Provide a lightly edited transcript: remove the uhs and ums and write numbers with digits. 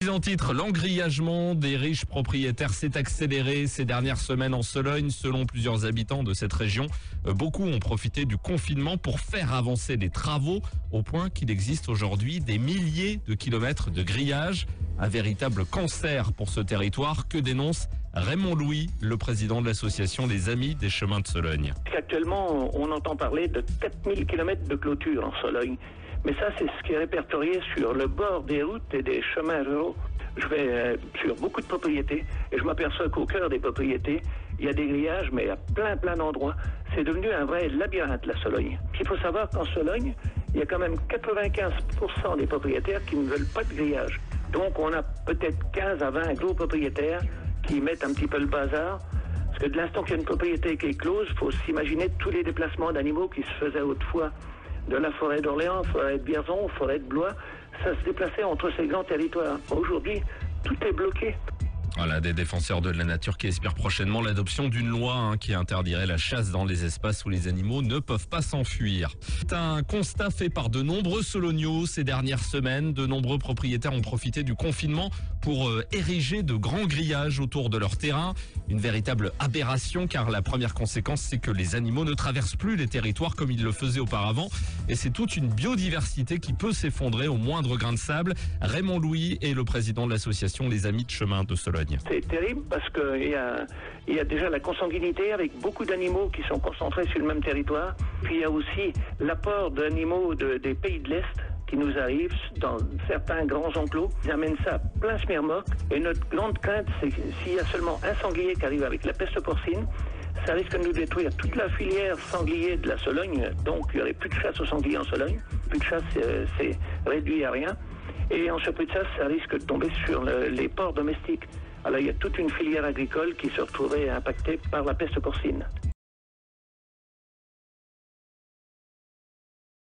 En titre, l'engrillagement des riches propriétaires s'est accéléré ces dernières semaines en Sologne. Selon plusieurs habitants de cette région, beaucoup ont profité du confinement pour faire avancer les travaux au point qu'il existe aujourd'hui des milliers de kilomètres de grillage. Un véritable cancer pour ce territoire que dénonce Raymond Louis, le président de l'association Les Amis des Chemins de Sologne. Actuellement, on entend parler de 4000 km de clôture en Sologne. Mais ça, c'est ce qui est répertorié sur le bord des routes et des chemins ruraux. Je vais sur beaucoup de propriétés et je m'aperçois qu'au cœur des propriétés, il y a des grillages, mais à plein d'endroits. C'est devenu un vrai labyrinthe, la Sologne. Puis il faut savoir qu'en Sologne, il y a quand même 95% des propriétaires qui ne veulent pas de grillage. Donc on a peut-être 15 à 20 gros propriétaires qui mettent un petit peu le bazar. Parce que de l'instant qu'il y a une propriété qui est close, il faut s'imaginer tous les déplacements d'animaux qui se faisaient autrefois de la forêt d'Orléans, forêt de Vierzon, forêt de Blois. Ça se déplaçait entre ces grands territoires. Aujourd'hui, tout est bloqué. Voilà, des défenseurs de la nature qui espèrent prochainement l'adoption d'une loi qui interdirait la chasse dans les espaces où les animaux ne peuvent pas s'enfuir. C'est un constat fait par de nombreux Solognos ces dernières semaines. De nombreux propriétaires ont profité du confinement pour ériger de grands grillages autour de leur terrain. Une véritable aberration car la première conséquence, c'est que les animaux ne traversent plus les territoires comme ils le faisaient auparavant. Et c'est toute une biodiversité qui peut s'effondrer au moindre grain de sable. Raymond Louis est le président de l'association Les Amis de Chemins de Sologne. C'est terrible parce qu'il y a déjà la consanguinité avec beaucoup d'animaux qui sont concentrés sur le même territoire. Puis il y a aussi l'apport d'animaux des pays de l'Est qui nous arrivent dans certains grands enclos. Ils amènent ça plein Smirnoff. Et notre grande crainte, c'est que s'il y a seulement un sanglier qui arrive avec la peste porcine, ça risque de nous détruire toute la filière sanglier de la Sologne. Donc il n'y aurait plus de chasse aux sangliers en Sologne. Plus de chasse, c'est réduit à rien. Et en surplus de ça risque de tomber sur les porcs domestiques. Alors il y a toute une filière agricole qui se retrouverait impactée par la peste porcine.